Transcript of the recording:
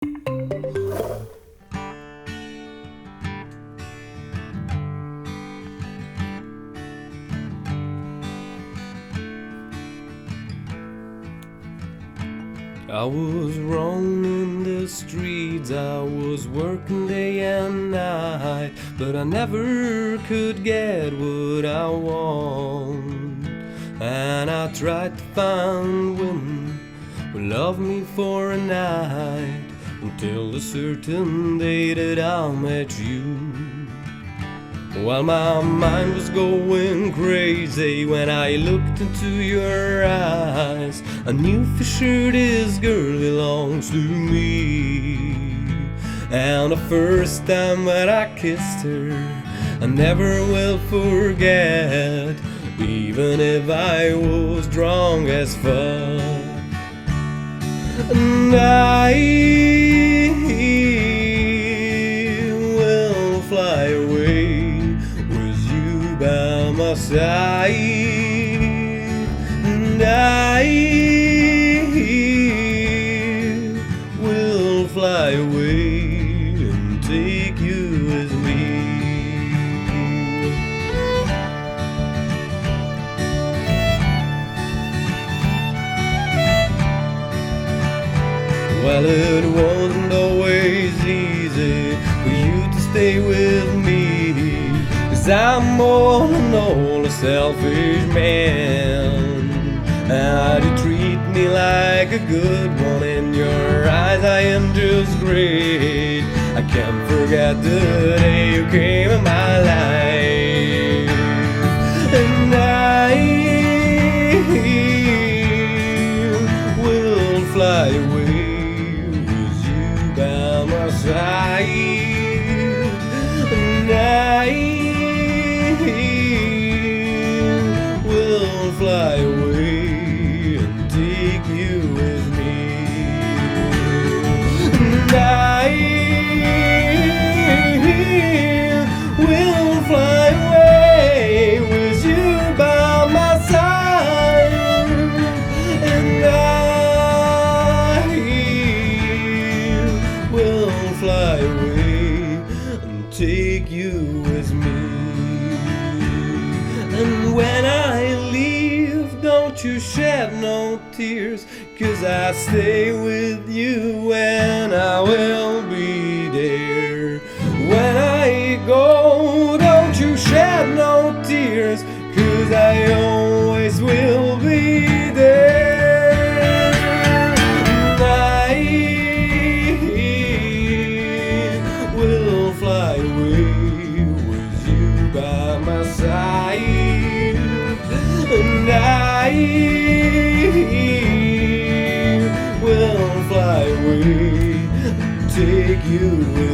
I was roaming the streets, I was working day and night, but I never could get what I want. And I tried to find women who loved me for a night, until the certain day that I met you. While my mind was going crazy when I looked into your eyes, I knew for sure this girl belongs to me. And the first time that I kissed her, I never will forget, even if I was drunk as fuck. And I will fly away by my side, and I will fly away and take you with me. Well, it wasn't always easy for you to stay with me, 'cause I'm all in all a selfish man. And you treat me like a good one. In your eyes I am just great. I can't forget the day you came in my life. And I will fly away with you by my side. And I will fly away and take you with me. And I will fly away with you by my side. And I will fly away and take you with me. And when I leave, don't you shed no tears, 'cause I stay with you and I will be there. When I go, don't you shed no tears, 'cause I always will be there. And I will fly away with you by my side. And I will fly away and take you with me.